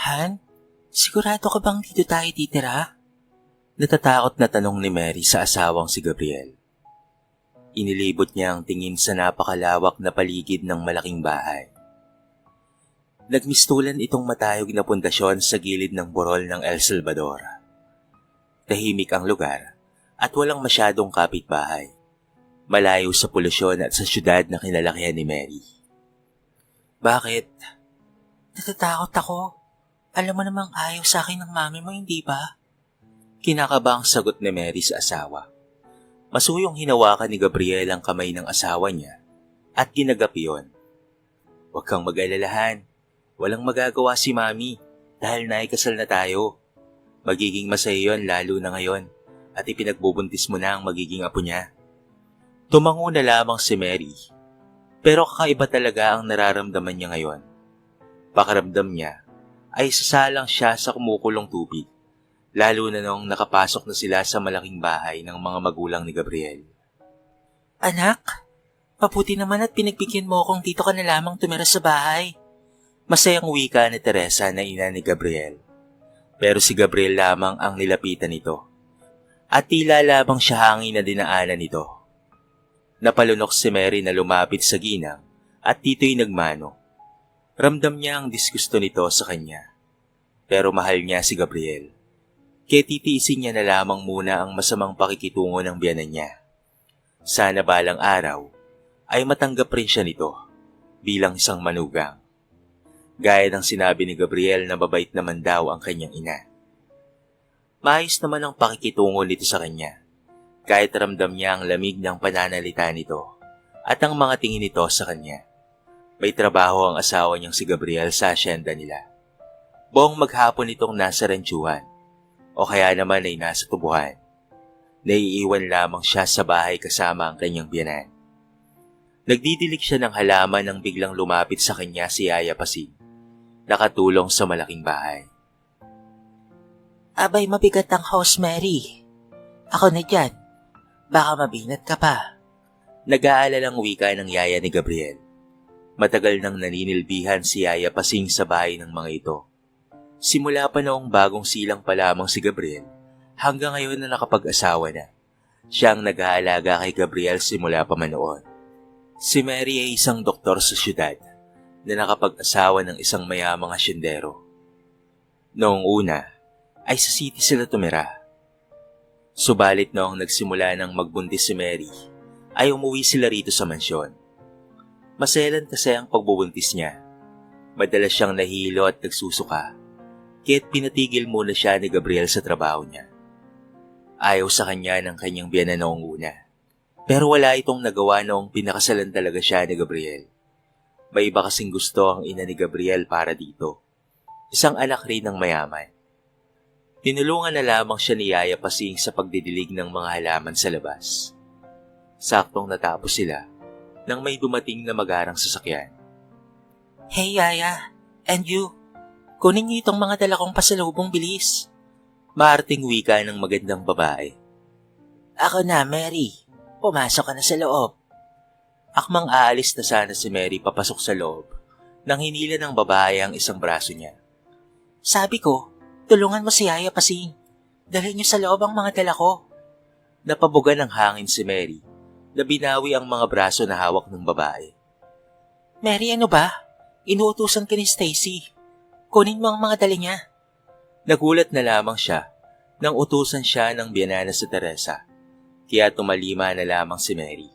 Han, sigurado ka bang dito tayo titira? Natatakot na tanong ni Mary sa asawang si Gabriel. Inilibot niya ang tingin sa napakalawak na paligid ng malaking bahay. Nagmistulan itong matayog na pundasyon sa gilid ng burol ng El Salvador. Tahimik ang lugar at walang masyadong kapitbahay. Malayo sa polusyon at sa syudad na kinalakihan ni Mary. Bakit? Natatakot ako. Alam mo namang ayaw sa akin ng mami mo, hindi ba? Kinakabang sagot ni Mary sa asawa. Masuyong hinawakan ni Gabriel ang kamay ng asawa niya at ginagapi yon. Huwag kang mag-alalahan. Walang magagawa si mami dahil naikasal na tayo. Magiging masaya yon lalo na ngayon at ipinagbubuntis mo na ang magiging apo niya. Tumango na lamang si Mary. Pero kakaiba talaga ang nararamdaman niya ngayon. Pakiramdam niya ay sasalang siya sa kumukulong tubig, lalo na noong nakapasok na sila sa malaking bahay ng mga magulang ni Gabriel. Anak, mabuti naman at pinagbigyan mo akong dito ka na lamang tumira sa bahay. Masayang wika ni Teresa na ina ni Gabriel. Pero si Gabriel lamang ang nilapitan nito. At tila lamang siya hangin na dinaanan nito. Napalunok si Mary na lumapit sa ginang at dito'y nagmano. Ramdam niya ang disgusto nito sa kanya. Pero mahal niya si Gabriel. Kaya titiisin niya na lamang muna ang masamang pakikitungo ng biyanan niya. Sana balang araw ay matanggap rin siya nito bilang isang manugang. Gaya ng sinabi ni Gabriel na mabait naman daw ang kanyang ina. Maayos naman ang pakikitungo nito sa kanya. Kahit ramdam niya ang lamig ng pananalita nito at ang mga tingin nito sa kanya. May trabaho ang asawa niyang si Gabriel sa asyenda nila. Buong maghapon itong nasa ranchuan o kaya naman ay nasa tubuhan. Naiiwan lamang siya sa bahay kasama ang kanyang biyanan. Nagdidilig siya ng halaman nang biglang lumapit sa kanya si Yaya Pasig, nakatulong sa malaking bahay. Abay, mabigat ang house, Mary. Ako na dyan. Baka mabinat ka pa. Nag-aalalang wika ng yaya ni Gabriel. Matagal nang naninilbihan si Yaya Pasing sa bahay ng mga ito. Simula pa noong bagong silang pa lamang si Gabriel, hanggang ngayon na nakapag-asawa na. Siya ang nag-aalaga kay Gabriel simula pa man noon. Si Mary ay isang doktor sa syudad na nakapag-asawa ng isang mayamang asyendero. Noong una, ay sa city sila tumira. Subalit noong nagsimula ng magbuntis si Mary, ay umuwi sila rito sa mansyon. Maselan kasi ang pagbubuntis niya. Madalas siyang nahilo at nagsusuka, kaya't pinatigil muna siya ni Gabriel sa trabaho niya. Ayaw sa kanya ng kanyang biyanan noong una, pero wala itong nagawa noong pinakasalan talaga siya ni Gabriel. May iba kasing gusto ang ina ni Gabriel para dito. Isang anak rin ng mayaman. Tinulungan na lamang siya ni Yaya Pasing sa pagdidilig ng mga halaman sa labas. Saktong natapos sila nang may dumating na magarang sasakyan. Hey Yaya, and you, kunin niyo itong mga dala kong pasalubong bilis. Maarting wika ng magandang babae. Ako na, Mary. Pumasok ka na sa loob. Akmang aalis na sana si Mary papasok sa loob nang hinila ng babae ang isang braso niya. Sabi ko, tulungan mo si Yaya Pasing. Dalhin niyo sa loob ang mga dala ko. Napabuga ng hangin si Mary na binawi ang mga braso na hawak ng babae. Mary, ano ba? Inuutusan ka ni Stacy. Kunin mo ang mga dala niya. Nagulat na lamang siya nang utusan siya ng biyanana sa Teresa. Kaya tumalima na lamang si Mary.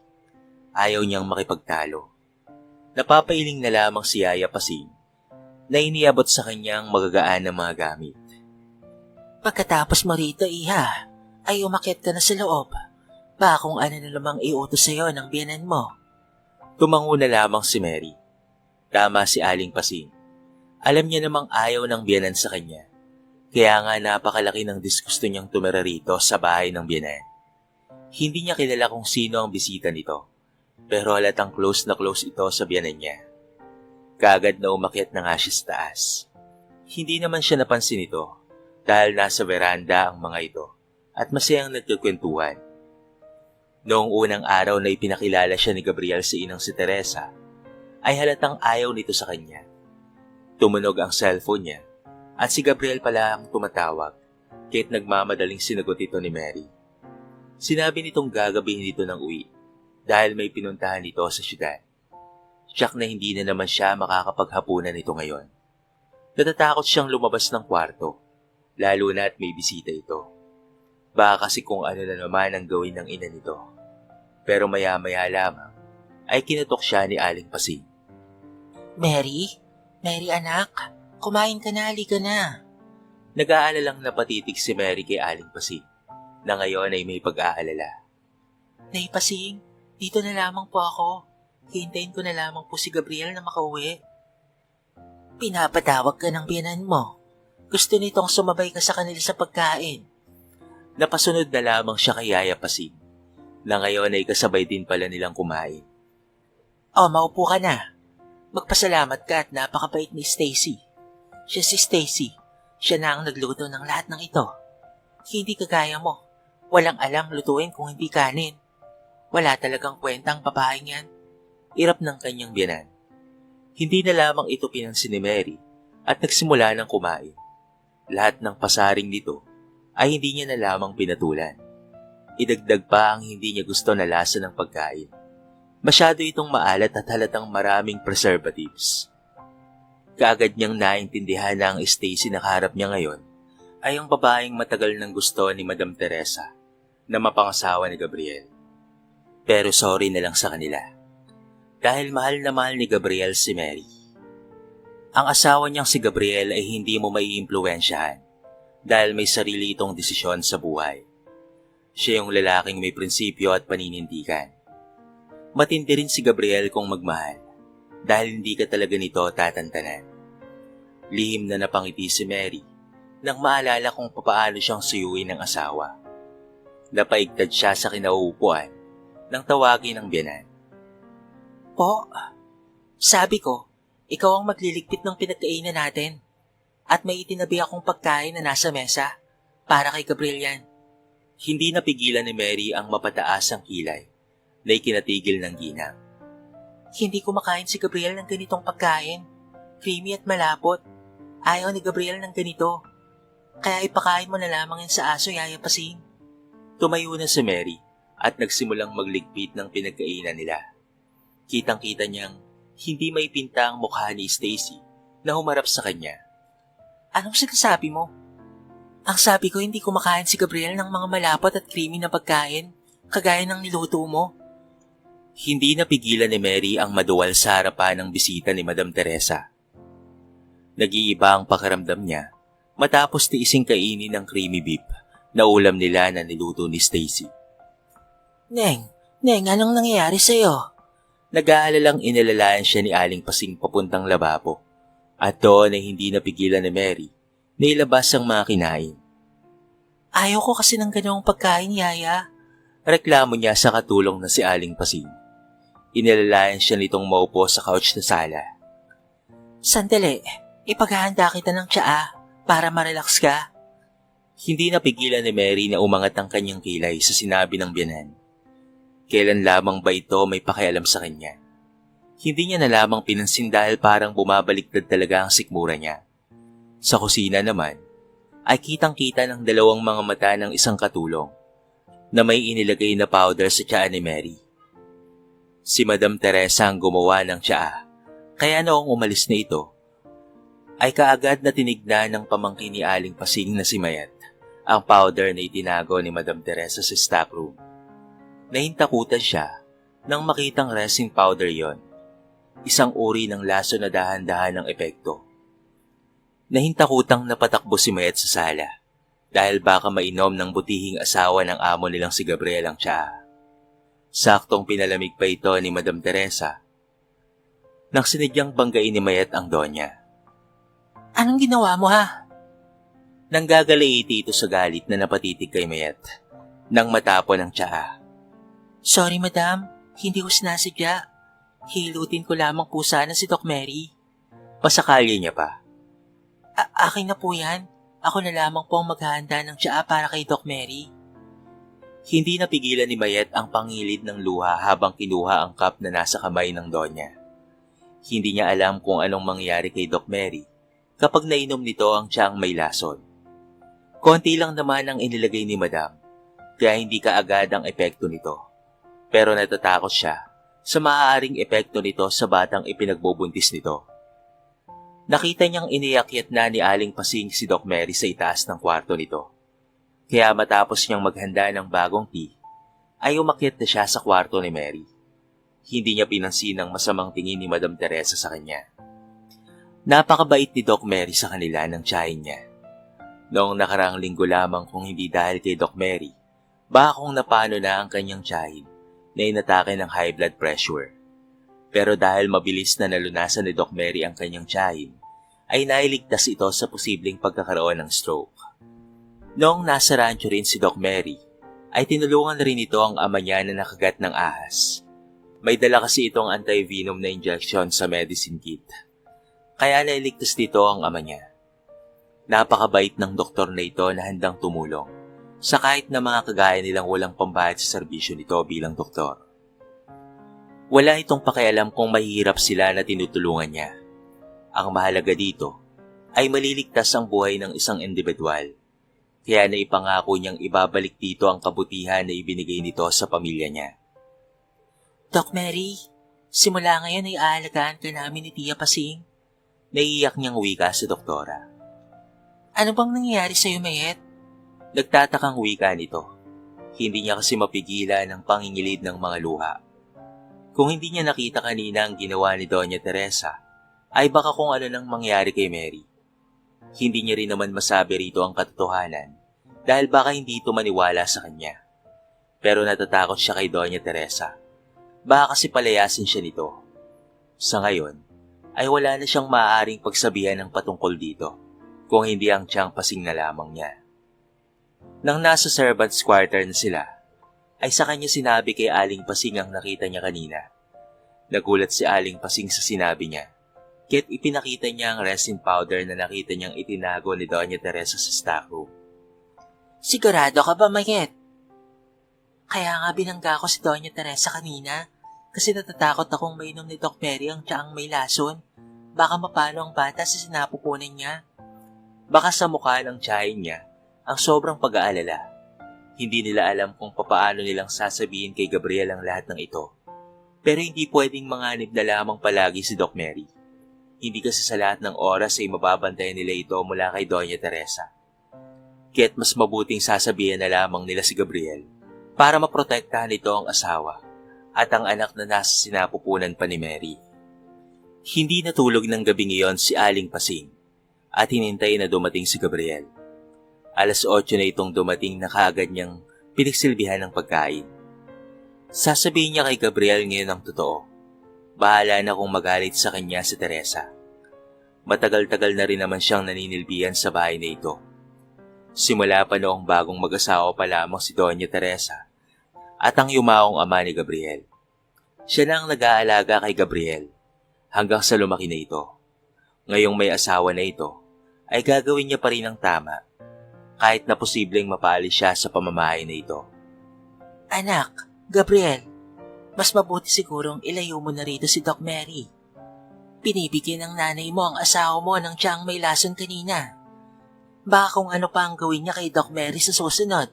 Ayaw niyang makipagtalo. Napapailing na lamang si Yaya Pasing na iniabot sa kanyang magagaan na mga gamit. Pagkatapos mo rito, Iha, ay umakyat ka na sa loob. Baka kung ano na namang iutos sa'yo ng biyanan mo. Tumango na lamang si Mary. Tama si Aling Pasing. Alam niya namang ayaw ng biyanan sa kanya. Kaya nga napakalaki ng disgusto niyang tumira rito sa bahay ng biyanan. Hindi niya kilala kung sino ang bisita nito. Pero halatang close na close ito sa biyanan niya. Kaagad na umakyat na nga siya sa taas. Hindi naman siya napansin ito. Dahil nasa veranda ang mga ito at masayang nagkukwentuhan. Noong unang araw na ipinakilala siya ni Gabriel sa inang si Teresa, ay halatang ayaw nito sa kanya. Tumunog ang cellphone niya At si Gabriel pala ang tumatawag, kahit nagmamadaling sinagot ito ni Mary. Sinabi nitong gagabihin dito ng uwi dahil may pinuntahan ito sa syudad. Siyak na hindi na naman siya makakapaghapunan nito ngayon. Natatakot siyang lumabas ng kwarto, lalo na at may bisita ito. Baka kasi kung ano na naman ang gawin ng ina nito. Pero maya-maya lamang ay kinutok siya ni Aling Pasing. Mary? Mary anak, kumain ka na, halika na. Nag-aalalang napatitig si Mary kay Aling Pasing na ngayon ay may pag-aalala. Nay Pasing, dito na lamang po ako. Hintayin ko na lamang po si Gabriel na makauwi. Pinapatawag ka ng biyanan mo. Gusto nitong sumabay ka sa kanila sa pagkain. Napasunod na lamang siya kay Yaya Pasing na ngayon ay kasabay din pala nilang kumain. Maupo ka na. Magpasalamat ka at napakabait ni Stacy. Siya si Stacy. Siya na ang nagluto ng lahat ng ito. Hindi kagaya mo. Walang alam lutuin kung hindi kanin. Wala talagang kwentang babaeng yan. Irap ng kanyang biyanan. Hindi na lamang ito pinansin ni Mary at nagsimula ng kumain. Lahat ng pasaring nito ay hindi niya na lamang pinatulan. Idagdag pa ang hindi niya gusto na lasa ng pagkain. Masyado itong maalat at halatang maraming preservatives. Kaagad niyang naintindihan na ang Stacy na kaharap niya ngayon ay ang babaeng matagal nang gusto ni Madam Teresa na mapangasawa ni Gabriel. Pero sorry na lang sa kanila. Dahil mahal na mahal ni Gabriel si Mary. Ang asawa niyang si Gabriel ay hindi mo maiimpluwensyahan dahil may sarili itong desisyon sa buhay. Siya yung lalaking may prinsipyo at paninindigan. Matindi rin si Gabriel kung magmahal dahil hindi ka talaga nito tatantanan. Lihim na napangiti si Mary nang maalala kung papaano siyang suyuin ng asawa. Napaigtad siya sa kinauupuan nang tawagin ng biyanan. Po, sabi ko, ikaw ang magliligpit ng pinagkainan natin. At may itinabi akong pagkain na nasa mesa para kay Gabriel yan. Hindi napigilan ni Mary ang mapataasang kilay na ikinatigil ng ginang. Hindi kumakain si Gabriel ng ganitong pagkain. Creamy at malapot. Ayaw ni Gabriel ng ganito. Kaya ipakain mo na lamang yan sa aso, Yaya Pasing. Tumayo na si Mary at nagsimulang magligpit ng pinagkainan nila. Kitang-kita niyang hindi may pinta ang mukha ni Stacy na humarap sa kanya. Anong sinasabi mo? Ang sabi ko hindi kumakain si Gabriel ng mga malapot at creamy na pagkain, kagaya ng niluto mo. Hindi napigilan ni Mary ang maduwal sa harapan ng bisita ni Madam Teresa. Nag-iiba ang pakiramdam niya matapos tiising kainin ng creamy beef na ulam nila na niluto ni Stacy. Neng, anong nangyayari sa'yo? Nag-aalalang inalalaan siya ni Aling Pasing papuntang lababo at doon ay hindi napigilan ni Mary na ilabas ang mga kinain. Ayaw ko kasi ng ganong pagkain, Yaya. Reklamo niya sa katulong na si Aling Pasing. Inalalayan siya nitong maupo sa couch na sala. Sandali, ipaghahanda kita ng tsaa para marelax ka. Hindi napigilan ni Mary na umangat ang kanyang kilay sa sinabi ng biyanan. Kailan lamang ba ito may pakialam sa kanya? Hindi niya na lamang pinansin dahil parang bumabaliktad talaga ang sikmura niya. Sa kusina naman, ay kitang-kita ng dalawang mga mata ng isang katulong na may inilagay na powder sa tsaa ni Mary. Si Madam Teresa ang gumawa ng tsaa, kaya noong umalis na ito, ay kaagad na tinignan ng pamangkin ni Aling Pasing na si Mayat ang powder na itinago ni Madam Teresa sa stockroom. Nahintakutan siya nang makitang resin powder yon, isang uri ng laso na dahan-dahan ng epekto. Nahintakutang napatakbo si Mayat sa sala dahil baka mainom ng butihing asawa ng amo nilang si Gabriel ang tsaa. Saktong pinalamig pa ito ni Madam Teresa nang sinidyang banggain ni Mayat ang donya. Anong ginawa mo ha? Nanggagalaiti ito sa galit na napatitig kay Mayat nang matapon ang tsaa. Sorry madam, hindi ko sinasadya. Hilutin ko lamang po sana si Doc Mary. Pasakali niya pa. Akin na po yan. Ako na lamang po ang maghahanda ng tsaa para kay Doc Mary. Hindi napigilan ni Mayet ang pangilid ng luha habang kinuha ang cup na nasa kamay ng donya. Hindi niya alam kung anong mangyari kay Doc Mary kapag nainom nito ang tiyang may lason. Konti lang naman ang inilagay ni Madam, kaya hindi kaagad ang epekto nito. Pero natatakot siya sa maaaring epekto nito sa batang ipinagbubuntis nito. Nakita niyang iniakyat na ni Aling Pasing si Doc Mary sa itaas ng kwarto nito. Kaya matapos niyang maghanda ng bagong tea, ay umakyat na siya sa kwarto ni Mary. Hindi niya pinansin ang masamang tingin ni Madam Teresa sa kanya. Napakabait ni Doc Mary sa kanila ng tiyahin niya. Noong nakaraang linggo lamang kung hindi dahil kay Doc Mary, baka kung napano na ang kanyang tiyahin na inatake ng high blood pressure. Pero dahil mabilis na nalunasan ni Doc Mary ang kanyang tiyahin, ay nailigtas ito sa posibleng pagkakaroon ng stroke. Noong nasa rancho rin si Doc Mary, ay tinulungan rin ito ang ama niya na nakagat ng ahas. May dala kasi itong anti-venom na injection sa medicine kit. Kaya nailigtas dito ang ama niya. Napakabait ng doktor na ito na handang tumulong sa kahit na mga kagaya nilang walang pambayad sa serbisyo nito bilang doktor. Wala itong pakialam kung mahihirap sila na tinutulungan niya. Ang mahalaga dito ay maliligtas ang buhay ng isang individual. Kaya naipangako niyang ibabalik dito ang kabutihan na ibinigay nito sa pamilya niya. Doc Mary, simula ngayon ay aalagaan ka namin ni Tia Pasing. Naiiyak niyang wika sa doktora. Ano bang nangyayari sa'yo, Mayet? Nagtatakang wika nito. Hindi niya kasi mapigilan ang pangingilid ng mga luha. Kung hindi niya nakita kanina ang ginawa ni Doña Teresa, ay baka kung ano nang mangyari kay Mary. Hindi niya rin naman masabi rito ang katotohanan dahil baka hindi ito maniwala sa kanya. Pero natatakot siya kay Doña Teresa. Baka kasi palayasin siya nito. Sa ngayon, ay wala na siyang maaaring pagsabihan ng patungkol dito kung hindi ang tiyang Pasing na lamang niya. Nang nasa servants' quarter na sila, ay sa kanya sinabi kay Aling Pasing ang nakita niya kanina. Nagulat si Aling Pasing sa sinabi niya, kaya't ipinakita niya ang resin powder na nakita niyang itinago ni Doña Teresa sa stockroom. Sigurado ka ba, Mayet? Kaya nga binangga ko si Doña Teresa kanina kasi natatakot akong mainom ni Doc Mary ang tiyang may lason. Baka mapano ang bata sa sinapupunan niya. Baka sa mukha ng tiyahin niya ang sobrang pag-aalala. Hindi nila alam kung papaano nilang sasabihin kay Gabriel ang lahat ng ito. Pero hindi pwedeng manganib na lamang palagi si Doc Mary. Hindi kasi sa lahat ng oras ay mababantayan nila ito mula kay Doña Teresa. Kaya't mas mabuting sasabihin na lamang nila si Gabriel para maprotektahan ito ang asawa at ang anak na nasa sinapupunan pa ni Mary. Hindi natulog ng gabing iyon si Aling Pasing at hinintay na dumating si Gabriel. 8:00 na itong dumating na kaagad niyang pinagsilbihan ng pagkain. Sasabihin niya kay Gabriel ngayon ang totoo. Bahala na kung magalit sa kanya si Teresa. Matagal-tagal na rin naman siyang naninilbihan sa bahay na ito. Simula pa noong bagong mag-asawa pa lamang si Doña Teresa at ang yumaong ama ni Gabriel. Siya na ang nag-aalaga kay Gabriel hanggang sa lumaki na ito. Ngayong may asawa na ito, ay gagawin niya pa rin ang tama kahit na posibleng mapaalis siya sa pamamahay na ito. Anak, Gabriel, mas mabuti sigurong ilayo mo na rito si Doc Mary. Pinibigyan ng nanay mo ang asawa mo ng tiyang may lason kanina. Baka kung ano pa ang gawin niya kay Doc Mary sa susunod.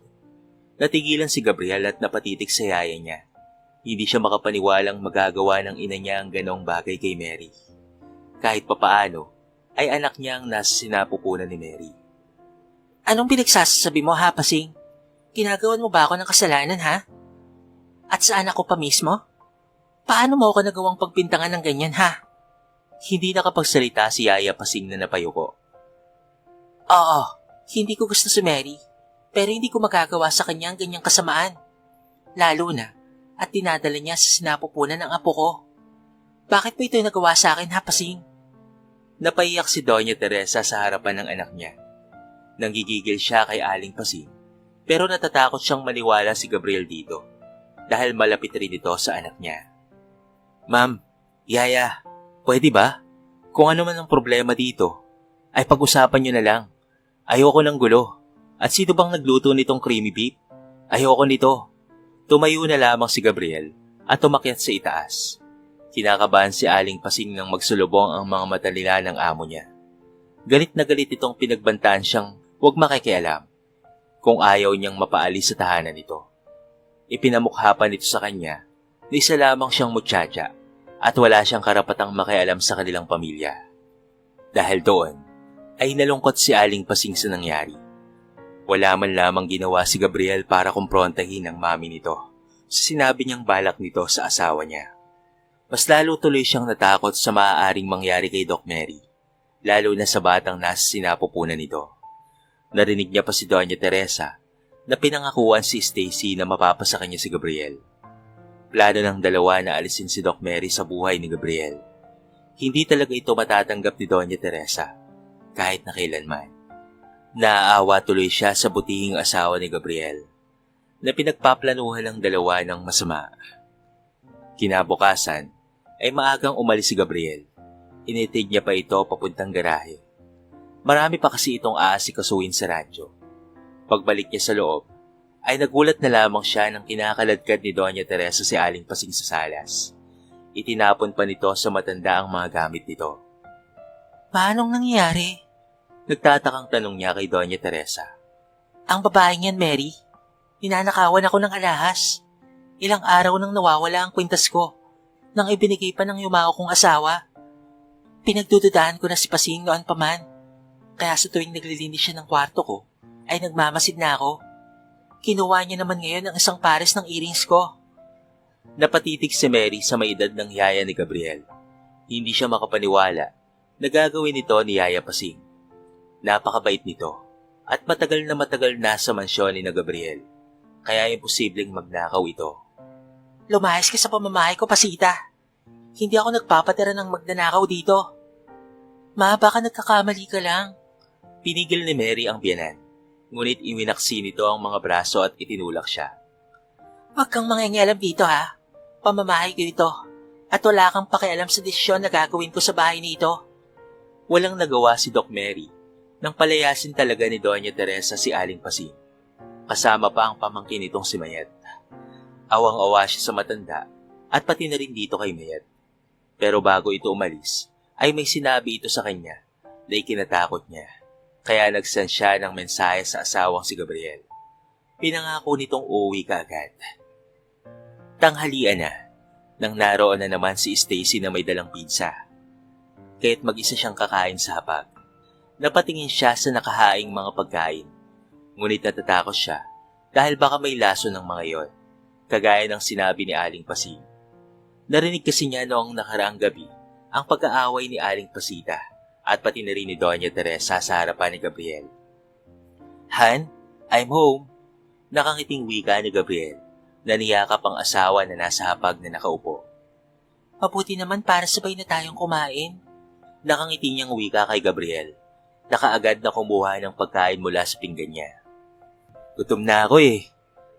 Natigilan si Gabriel at napatitik sa yaya niya. Hindi siya makapaniwalang magagawa ng ina niya ang ganong bagay kay Mary. Kahit papaano, ay anak niya ang nasa sinapupunan ni Mary. Anong pinagsasabi mo, ha, Pasing? Ginagawan mo ba ako ng kasalanan, ha? At sa anak ko pa mismo? Paano mo ako nagawang pagpintangan ng ganyan, ha? Hindi nakapagsalita si Yaya Pasing na napayuko. Oo, hindi ko gusto si Mary, pero hindi ko magagawa sa kanya ang ganyang kasamaan. Lalo na, at dinadala niya sa sinapupunan ng apo ko. Bakit mo ito nagawa sa akin, ha, Pasing? Napaiyak si Doña Teresa sa harapan ng anak niya. Nanggigigil siya kay Aling Pasing, pero natatakot siyang maniwala si Gabriel dito dahil malapit rin ito sa anak niya. Ma'am, Yaya, pwede ba? Kung ano man ang problema dito, ay pag-usapan niyo na lang. Ayoko ng gulo. At sino bang nagluto nitong creamy beef? Ayoko nito. Tumayo na lamang si Gabriel at umakyat sa itaas. Kinakabahan si Aling Pasing nang magsulubong ang mga mata nila ng amo niya. Galit na galit itong pinagbantaan siyang huwag makikialam kung ayaw niyang mapaalis sa tahanan nito. Ipinamukha pa nito sa kanya na isa lamang siyang muchacha at wala siyang karapatang makialam sa kanilang pamilya. Dahil doon, ay nalungkot si Aling Pasing sa nangyari. Wala man lamang ginawa si Gabriel para kumprontahin ang mami nito sa sinabi niyang balak nito sa asawa niya. Mas lalo tuloy siyang natakot sa maaaring mangyari kay Doc Mary, lalo na sa batang nasa sinapupunan nito. Narinig niya pa si Doña Teresa na pinangakuan si Stacy na mapapasa kanya si Gabriel. Plano ng dalawa na alisin si Doc Mary sa buhay ni Gabriel. Hindi talaga ito matatanggap ni Doña Teresa, kahit na kailanman. Naaawa tuloy siya sa butihing asawa ni Gabriel, na pinagpaplanuhan ng dalawa ng masama. Kinabukasan, ay maagang umalis si Gabriel. Initig niya pa ito papuntang garahe. Marami pa kasi itong aasikasuhin sa radyo. Pagbalik niya sa loob, ay nagulat na lamang siya nang kinakaladkad ni Doña Teresa si Aling Pasing sa salas. Itinapon pa nito sa matanda ang mga gamit nito. Paanong nangyari? Nagtatakang tanong niya kay Doña Teresa. Ang babaeng yan, Mary. Ninanakawan ako ng alahas. Ilang araw nang nawawala ang kwintas ko, nang ibinigay pa ng yumao kong asawa. Pinagdududahan ko na si Pasing noon pa man. Kaya sa tuwing naglilinis siya ng kwarto ko, ay nagmamasid na ako. Kinuha niya naman ngayon ang isang pares ng earrings ko. Napatitig si Mary sa may edad ng yaya ni Gabriel. Hindi siya makapaniwala na gagawin ito ni Yaya Pasing. Napakabait nito at matagal na sa mansyon ni na Gabriel. Kaya imposibleng magnakaw ito. Lumayas ka sa pamamahay ko, Pasita. Hindi ako nagpapatira ng magnanakaw dito. Ma, baka nagkakamali ka lang. Pinigil ni Mary ang biyanan. Ngunit iwinaksi nito ang mga braso at itinulak siya. Huwag kang mangingialam dito, ha. Pamamahay ko ito. At wala kang pakialam sa desisyon na gagawin ko sa bahay nito. Walang nagawa si Doc Mary nang palayasin talaga ni Doña Teresa si Aling Pasing. Kasama pa ang pamangkin nitong si Mayet. Awang-awa siya sa matanda at pati na rin dito kay Mayet. Pero bago ito umalis, ay may sinabi ito sa kanya na ikinatakot niya. Kaya nag-send siya ng mensahe sa asawang si Gabriel. Pinangako nitong uuwi kaagad. Tanghalian na, nang naroon na naman si Stacy na may dalang pizza. Kaya't mag-isa siyang kakain sa hapag. Napatingin siya sa nakahaing mga pagkain. Ngunit natatakot siya dahil baka may laso ng mga yon, kagaya ng sinabi ni Aling Pasing. Narinig kasi niya noong nakaraang gabi ang pag-aaway ni Aling Pasita at pati na rin ni Doña Teresa sa harapan ni Gabriel. Han, I'm home. Nakangiting wika ni Gabriel na niyakap ang asawa na nasa hapag na nakaupo. Mabuti naman para sabay na tayong kumain. Nakangiti niyang wika kay Gabriel. Nakaagad na kumuha ng pagkain mula sa pinggan niya. Gutom na ako eh.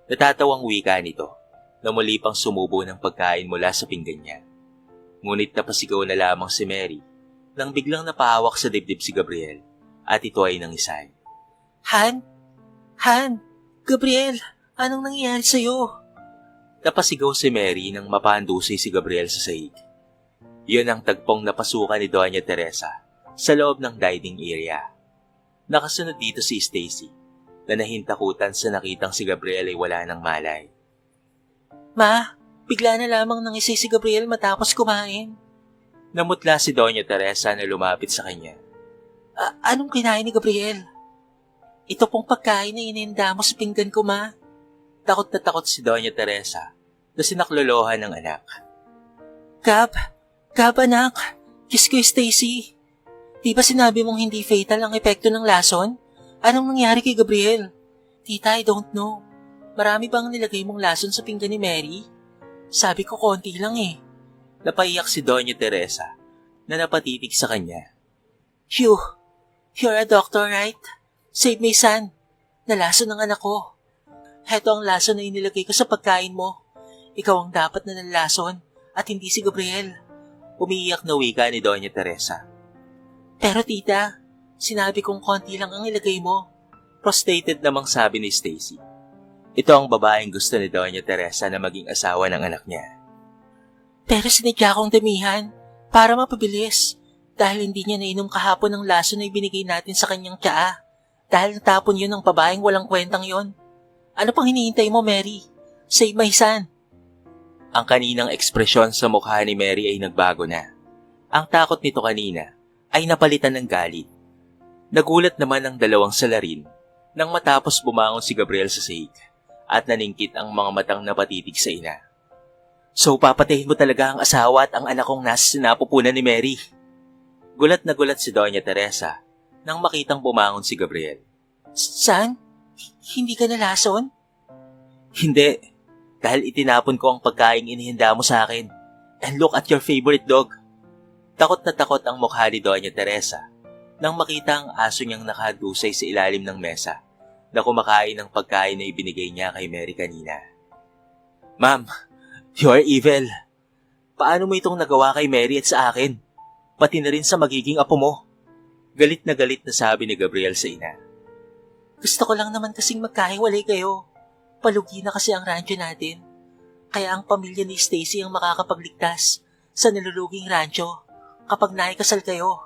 Natatawang wika nito na muli pang sumubo ng pagkain mula sa pinggan niya. Ngunit napasigaw na lamang si Mary nang biglang napahawak sa dibdib si Gabriel at ito ay nangisay. Han? Han? Gabriel, anong nangyayari sa'yo? Napasigaw si Mary nang mapandusay si Gabriel sa sahig. Yun ang tagpong napasukan ni Doña Teresa sa loob ng dining area. Nakasunod dito si Stacy na nahintakutan sa nakitang si Gabriel ay wala ng malay. Ma, bigla na lamang nangisay si Gabriel matapos kumain. Namutla si Doña Teresa na lumapit sa kanya. Anong kinain ni Gabriel? Ito pong pagkain na ininda mo sa pinggan ko, Ma. Takot na takot si Doña Teresa na sinaklolohan ng anak. Gab anak, kiss ko Stacy. Di ba sinabi mong hindi fatal ang epekto ng lason? Anong nangyari kay Gabriel? Tita, I don't know. Marami bang nilagay mong lason sa pinggan ni Mary? Sabi ko konti lang eh. Napaiyak si Doña Teresa na napatitig sa kanya. You're a doctor, right? Save my son. Nalason ng anak ko. Heto ang lason na inilagay ko sa pagkain mo. Ikaw ang dapat na nalason at hindi si Gabriel. Umiiyak na wika ni Doña Teresa. Pero tita, sinabi kong konti lang ang ilagay mo. Frustrated namang sabi ni Stacy. Ito ang babaeng gusto ni Doña Teresa na maging asawa ng anak niya. Pero sinadya kong damihan para mapabilis Dahil hindi niya nainom kahapon ang laso na ibinigay natin sa kanyang tsaa. Dahil natapon yun ng babaeng walang kwentang yon. Ano pang hinihintay mo, Mary? Save my son. Ang kaninang ekspresyon sa mukha ni Mary ay nagbago na. Ang takot nito kanina ay napalitan ng galit. Nagulat naman ang dalawang salarin nang matapos bumangon si Gabriel sa sahig at naningkit ang mga matang napatitig sa ina. So papatayin mo talaga ang asawa at ang anak kong nasa sinapupunan ni Mary? Gulat na gulat si Doña Teresa nang makitang bumangon si Gabriel. Son? Hindi ka nalason? Hindi, dahil itinapon ko ang pagkaing inihanda mo sa akin. And look at your favorite dog. Takot na takot ang mukha ni Doña Teresa nang makita ang aso niyang nakadusay sa ilalim ng mesa na kumakain ng pagkain na ibinigay niya kay Mary kanina. Ma'am, you are evil. Paano mo itong nagawa kay Mary at sa akin? Pati na rin sa magiging apo mo. Galit na sabi ni Gabriel sa ina. Gusto ko lang naman kasing magkahiwalay kayo. Palugi na kasi ang rancho natin. Kaya ang pamilya ni Stacy ang makakapagligtas sa niluluging rancho kapag naikasal kayo.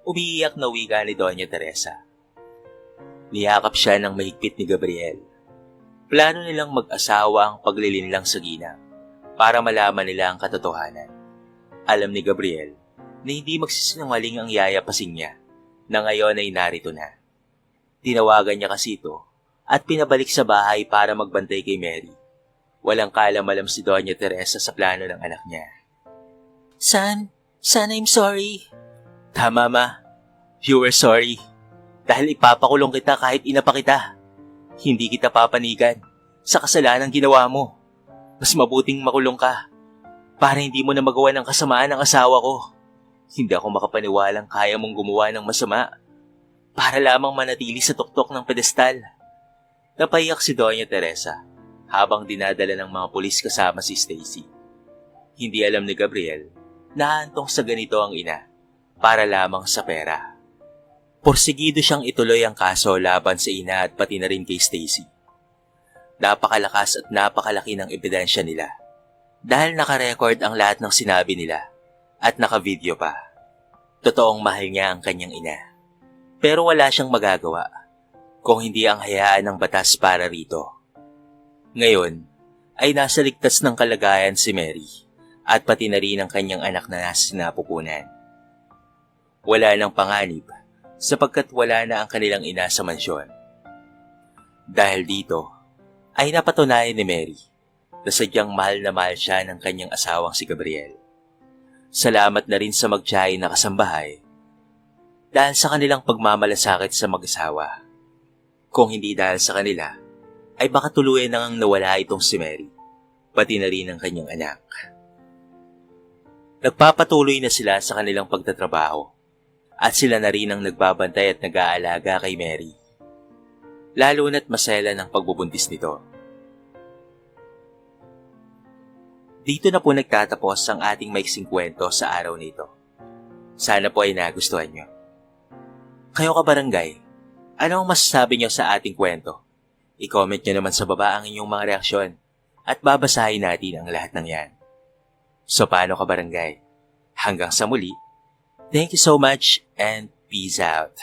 Umiiyak na wika ni Doña Teresa. Niyakap siya ng mahigpit ni Gabriel. Plano nilang mag-asawa ang paglilinlang sa ginang para malaman nila ang katotohanan. Alam ni Gabriel na hindi magsisinungaling ang yaya pasing niya na ngayon ay narito na. Tinawagan niya kasi ito at pinabalik sa bahay para magbantay kay Mary. Walang kaalam-alam si Doña Teresa sa plano ng anak niya. Son, I'm sorry. Tama, Ma. You were sorry. Dahil ipapakulong kita kahit inapa kita. Hindi kita papanigan sa kasalanang ginawa mo. Mas mabuting makulong ka para hindi mo na magawa ng kasamaan ng asawa ko. Hindi ako makapaniwalang kaya mong gumawa ng masama para lamang manatili sa tuktok ng pedestal. Napaiyak si Doña Teresa habang dinadala ng mga pulis kasama si Stacy. Hindi alam ni Gabriel na hantong sa ganito ang ina para lamang sa pera. Porsigido siyang ituloy ang kaso laban sa ina at pati na rin kay Stacy. Napakalakas at napakalaki ng ebidensya nila dahil nakarecord ang lahat ng sinabi nila at nakavideo pa. Totoong mahal niya ang kanyang ina. Pero wala siyang magagawa kung hindi ang hayaan ng batas para rito. Ngayon ay nasa ligtas ng kalagayan si Mary at pati na rin ang kanyang anak na nasa sinapupunan. Wala nang panganib sapagkat wala na ang kanilang ina sa mansyon. Dahil dito ay napatunayan ni Mary na sadyang mahal na mahal siya ng kanyang asawang si Gabriel. Salamat na rin sa magtiyahin na kasambahay dahil sa kanilang pagmamalasakit sa mag-asawa. Kung hindi dahil sa kanila, ay baka tuluyan nang nawala itong si Mary, pati na rin ang kanyang anak. Nagpapatuloy na sila sa kanilang pagtatrabaho at sila na rin ang nagbabantay at nag-aalaga kay Mary. Lalo na't masaya ng pagbubuntis nito. Dito na po nagtatapos ang ating maiksing kwento sa araw nito. Sana po ay nagustuhan nyo. Kayo kabarangay, ano ang masasabi nyo sa ating kwento? I-comment nyo naman sa baba ang inyong mga reaksyon at babasahin natin ang lahat ng yan. So paano kabarangay? Hanggang sa muli, thank you so much and peace out.